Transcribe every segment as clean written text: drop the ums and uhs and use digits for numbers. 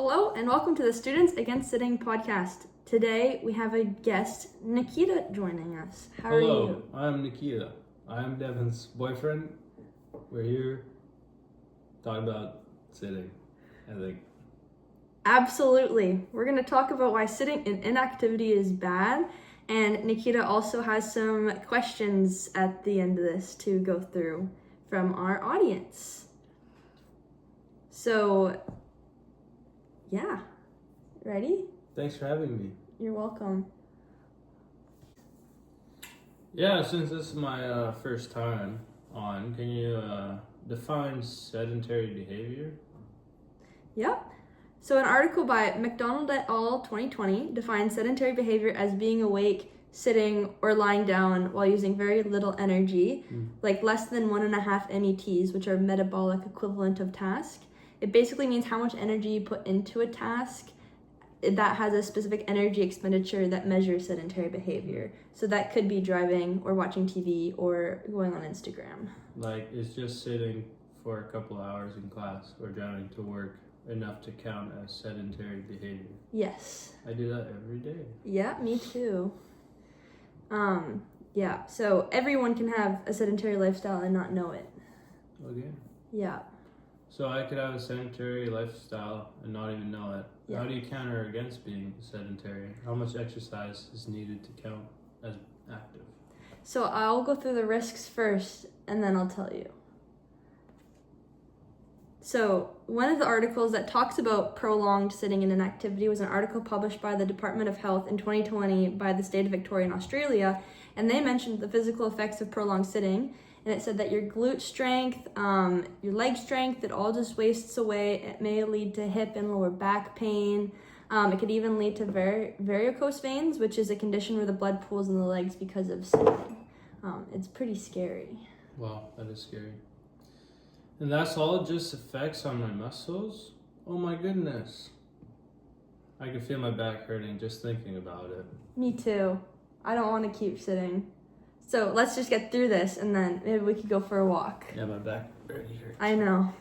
Hello and welcome to the Students Against Sitting podcast. Today we have a guest, Nikita, joining us. How are you? Hello, I'm Nikita. I'm Devin's boyfriend. We're here talking about sitting, I think. Absolutely. We're going to talk about why sitting in inactivity is bad, and Nikita also has some questions at the end of this to go through from our audience. So, yeah. Ready? Thanks for having me. You're welcome. Yeah, since this is my first time on, can you define sedentary behavior? Yep. So an article by McDonald et al. 2020 defines sedentary behavior as being awake, sitting, or lying down while using very little energy, like less than 1.5 METs, which are metabolic equivalent of task. It basically means how much energy you put into a task that has a specific energy expenditure that measures sedentary behavior. So that could be driving or watching TV or going on Instagram. Like, it's just sitting for a couple hours in class or driving to work enough to count as sedentary behavior. Yes. I do that every day. Yeah, me too. Yeah, so everyone can have a sedentary lifestyle and not know it. Okay. Yeah. So I could have a sedentary lifestyle and not even know it. Yeah. How do you counter against being sedentary? How much exercise is needed to count as active? So I'll go through the risks first and then I'll tell you. So one of the articles that talks about prolonged sitting in inactivity was an article published by the Department of Health in 2020 by the state of Victoria in Australia, and they mentioned the physical effects of prolonged sitting, and it said that your glute strength, your leg strength, it all just wastes away. It may lead to hip and lower back pain. It could even lead to varicose veins, which is a condition where the blood pools in the legs because of sitting. It's pretty scary. Wow, that is scary. And that's all just effects on my muscles? Oh my goodness. I can feel my back hurting just thinking about it. Me too. I don't want to keep sitting. So let's just get through this and then maybe we could go for a walk. Yeah, my back already hurts. I know.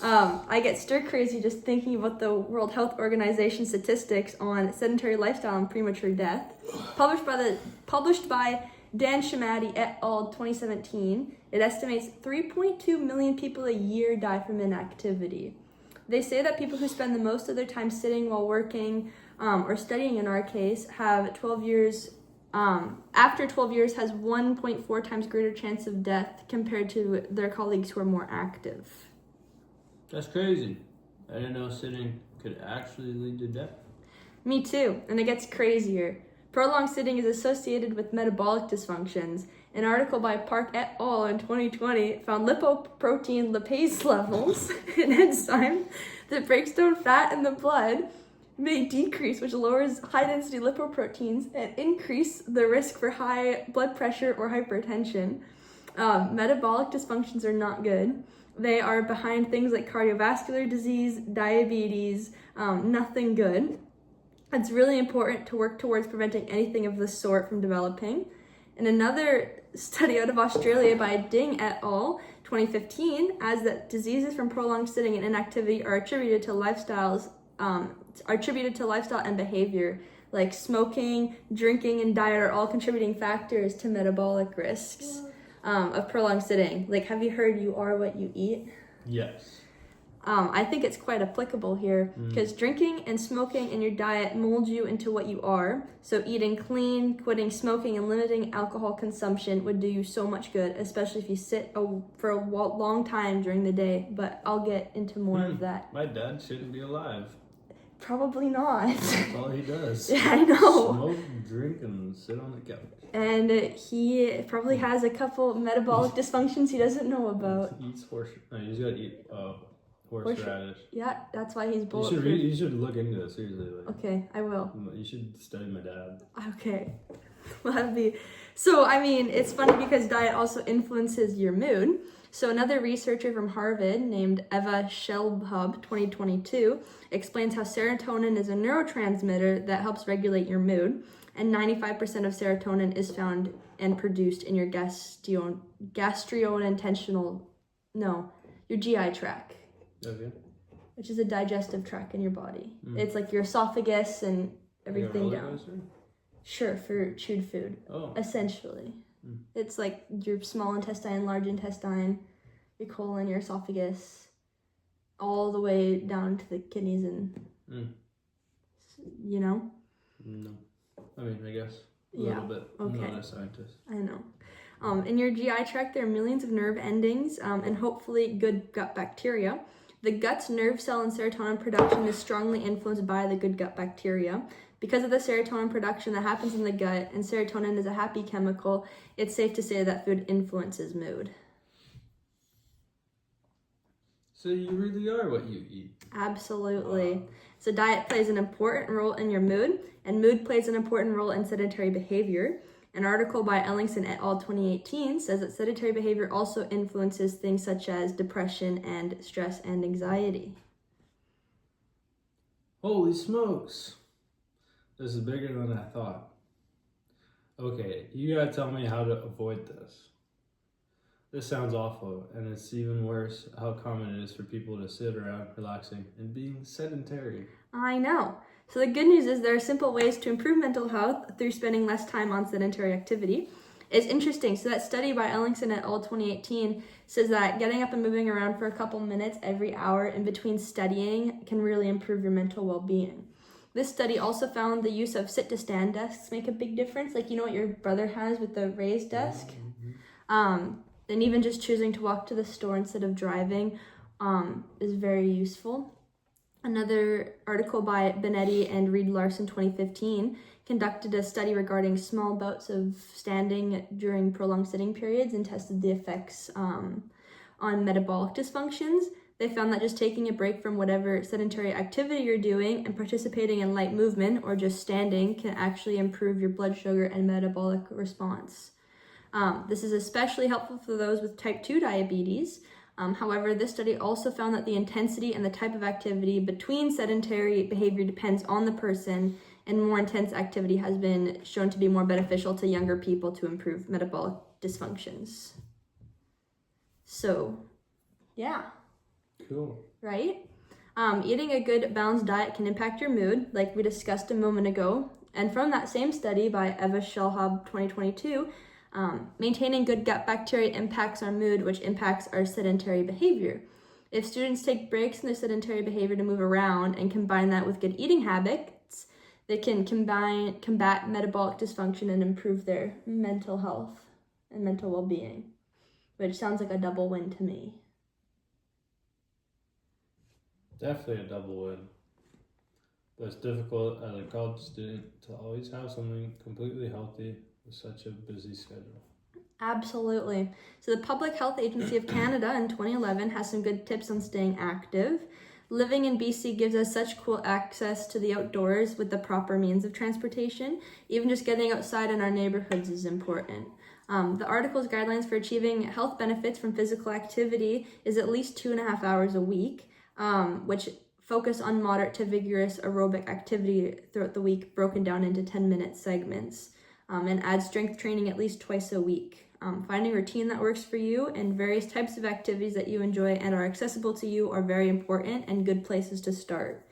I get stir crazy just thinking about the World Health Organization statistics on sedentary lifestyle and premature death. Published by Dan Shamadi et al. 2017, it estimates 3.2 million people a year die from inactivity. They say that people who spend the most of their time sitting while working or studying, in our case, have 12 years. After 12 years, has 1.4 times greater chance of death compared to their colleagues who are more active. That's crazy. I didn't know sitting could actually lead to death. Me too, and it gets crazier. Prolonged sitting is associated with metabolic dysfunctions. An article by Park et al. In 2020 found lipoprotein lipase levels, an enzyme that breaks down fat in the blood, may decrease, which lowers high-density lipoproteins and increase the risk for high blood pressure or hypertension. Metabolic dysfunctions are not good. They are behind things like cardiovascular disease, diabetes, nothing good. It's really important to work towards preventing anything of this sort from developing. And another study out of Australia by Ding et al. 2015 adds that diseases from prolonged sitting and inactivity are attributed to lifestyle and behavior, like smoking, drinking, and diet are all contributing factors to metabolic risks of prolonged sitting. Like, have you heard you are what you eat? Yes. I think it's quite applicable here because drinking and smoking in your diet mold you into what you are. So eating clean, quitting smoking, and limiting alcohol consumption would do you so much good, especially if you sit for a long time during the day. But I'll get into more of that. My dad shouldn't be alive. Probably not. That's all he does. Yeah, I know. Smoke, drink, and sit on the couch. And he probably has a couple metabolic dysfunctions he doesn't know about. He eats horse. No, he's got to eat horseradish. Yeah, that's why he's bulletproof. You should look into it, seriously. Like, okay, I will. You should study my dad. Okay. Well, that'd be... So, I mean, it's funny because diet also influences your mood. So another researcher from Harvard named Eva Shelbhub, 2022, explains how serotonin is a neurotransmitter that helps regulate your mood. And 95% of serotonin is found and produced in your your GI tract. Okay. which is a digestive tract in your body. Mm. It's like your esophagus and Like a everything roller down. coaster? Sure, for chewed food, Oh. essentially. Mm. It's like your small intestine, large intestine, your colon, your esophagus, all the way down to the kidneys and, you know? No. I mean, I guess. A Yeah, little bit. okay. I'm not a scientist. I know. In your GI tract, there are millions of nerve endings and hopefully good gut bacteria. The gut's nerve cell and serotonin production is strongly influenced by the good gut bacteria. Because of the serotonin production that happens in the gut, and serotonin is a happy chemical, it's safe to say that food influences mood. So you really are what you eat. Absolutely. Wow. So diet plays an important role in your mood, and mood plays an important role in sedentary behavior. An article by Ellingson et al. 2018 says that sedentary behavior also influences things such as depression and stress and anxiety. Holy smokes. This is bigger than I thought. Okay, you gotta tell me how to avoid this. This sounds awful, and it's even worse how common it is for people to sit around relaxing and being sedentary. I know. So the good news is there are simple ways to improve mental health through spending less time on sedentary activity. It's interesting. So that study by Ellingson et al. 2018 says that getting up and moving around for a couple minutes every hour in between studying can really improve your mental well-being. This study also found the use of sit-to-stand desks make a big difference. Like, you know what your brother has with the raised desk? And even just choosing to walk to the store instead of driving is very useful. Another article by Benetti and Reed Larson 2015 conducted a study regarding small bouts of standing during prolonged sitting periods and tested the effects on metabolic dysfunctions. They found that just taking a break from whatever sedentary activity you're doing and participating in light movement or just standing can actually improve your blood sugar and metabolic response. This is especially helpful for those with type 2 diabetes. However, this study also found that the intensity and the type of activity between sedentary behavior depends on the person, and more intense activity has been shown to be more beneficial to younger people to improve metabolic dysfunctions. So, yeah. Cool. Right? Eating a good balanced diet can impact your mood, like we discussed a moment ago. And from that same study by Eva Shellhub 2022, maintaining good gut bacteria impacts our mood, which impacts our sedentary behavior. If students take breaks in their sedentary behavior to move around and combine that with good eating habits, they can combat metabolic dysfunction and improve their mental health and mental well-being, which sounds like a double win to me. Definitely a double win. But it's difficult as a college student to always have something completely healthy with such a busy schedule. Absolutely. So the Public Health Agency of Canada in 2011 has some good tips on staying active. Living in BC gives us such cool access to the outdoors with the proper means of transportation. Even just getting outside in our neighborhoods is important. The article's guidelines for achieving health benefits from physical activity is at least 2.5 hours a week, which focus on moderate to vigorous aerobic activity throughout the week, broken down into 10-minute segments, and add strength training at least twice a week. Finding a routine that works for you and various types of activities that you enjoy and are accessible to you are very important and good places to start.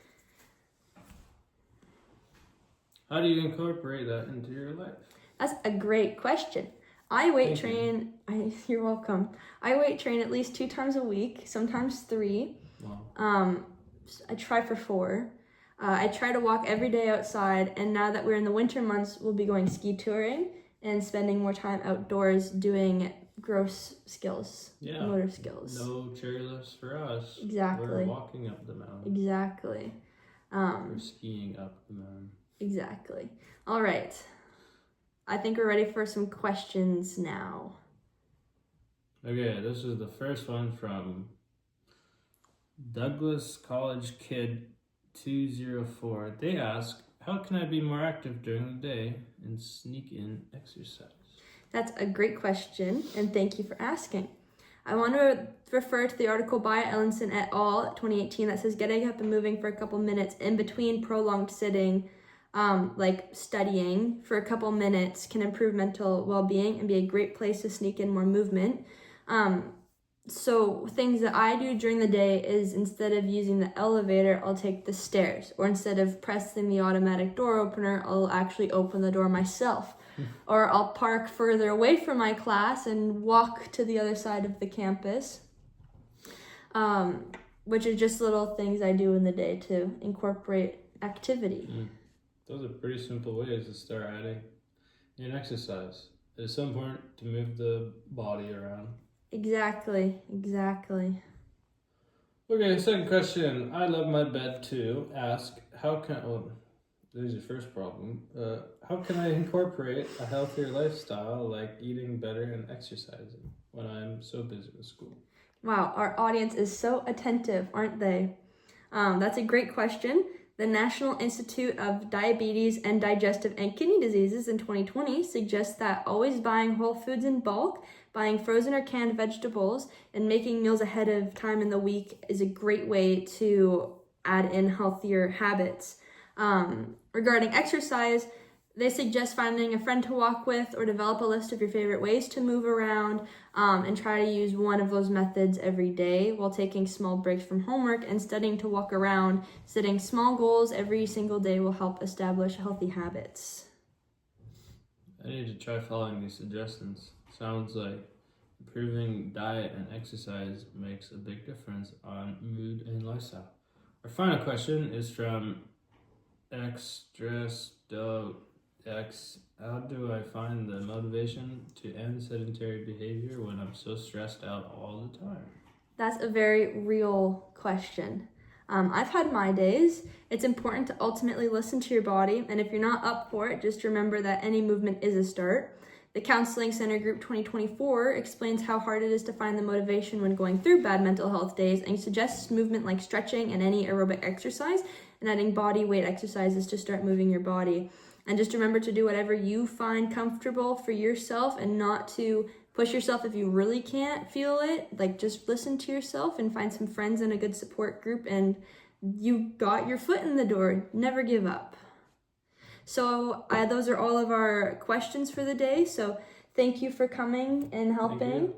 How do you incorporate that into your life? That's a great question. I weight train. You're welcome. I weight train at least 2 times a week, sometimes 3. Wow. I try for 4. I try to walk every day outside, and now that we're in the winter months, we'll be going ski touring and spending more time outdoors doing gross skills, motor skills. No chairlifts for us. Exactly. We're walking up the mountain. Exactly. We're skiing up the mountain. Exactly. All right. I think we're ready for some questions now. Okay, this is the first one from Douglas College Kid 204. They ask, how can I be more active during the day and sneak in exercise? That's a great question, and thank you for asking. I want to refer to the article by Ellingson et al. 2018 that says getting up and moving for a couple minutes in between prolonged sitting, like studying for a couple minutes, can improve mental well-being and be a great place to sneak in more movement. So things that I do during the day is instead of using the elevator, I'll take the stairs. Or instead of pressing the automatic door opener, I'll actually open the door myself. Or I'll park further away from my class and walk to the other side of the campus. Which are just little things I do in the day to incorporate activity. Those are pretty simple ways to start adding in exercise. It's so important to move the body around. Exactly. Okay, second question. I love my bed too. Ask, there's your first problem. How can I incorporate a healthier lifestyle like eating better and exercising when I'm so busy with school? Wow, our audience is so attentive, aren't they? That's a great question. The National Institute of Diabetes and Digestive and Kidney Diseases in 2020 suggests that always buying whole foods in bulk, buying frozen or canned vegetables, and making meals ahead of time in the week is a great way to add in healthier habits. Regarding exercise, they suggest finding a friend to walk with or develop a list of your favorite ways to move around, and try to use one of those methods every day while taking small breaks from homework and studying to walk around. Setting small goals every single day will help establish healthy habits. I need to try following these suggestions. Sounds like improving diet and exercise makes a big difference on mood and lifestyle. Our final question is from X. How do I find the motivation to end sedentary behavior when I'm so stressed out all the time? That's a very real question. I've had my days. It's important to ultimately listen to your body, and if you're not up for it, just remember that any movement is a start. The Counseling Center Group 2024 explains how hard it is to find the motivation when going through bad mental health days and suggests movement like stretching and any aerobic exercise and adding body weight exercises to start moving your body. And just remember to do whatever you find comfortable for yourself and not to push yourself if you really can't feel it. Like, just listen to yourself and find some friends and a good support group, and you got your foot in the door. Never give up. So those are all of our questions for the day. So thank you for coming and helping.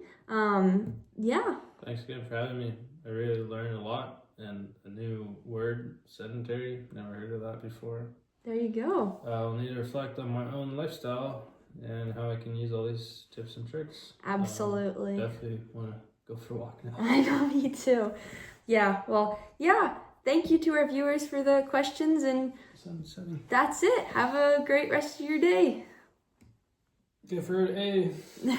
Yeah. Thanks again for having me. I really learned a lot, and a new word, sedentary. Never heard of that before. There you go. I'll need to reflect on my own lifestyle and how I can use all these tips and tricks. Absolutely. Definitely want to go for a walk now. I know, me too. Yeah, well, yeah. Thank you to our viewers for the questions, and 7-7. That's it. Have a great rest of your day. Give her an A.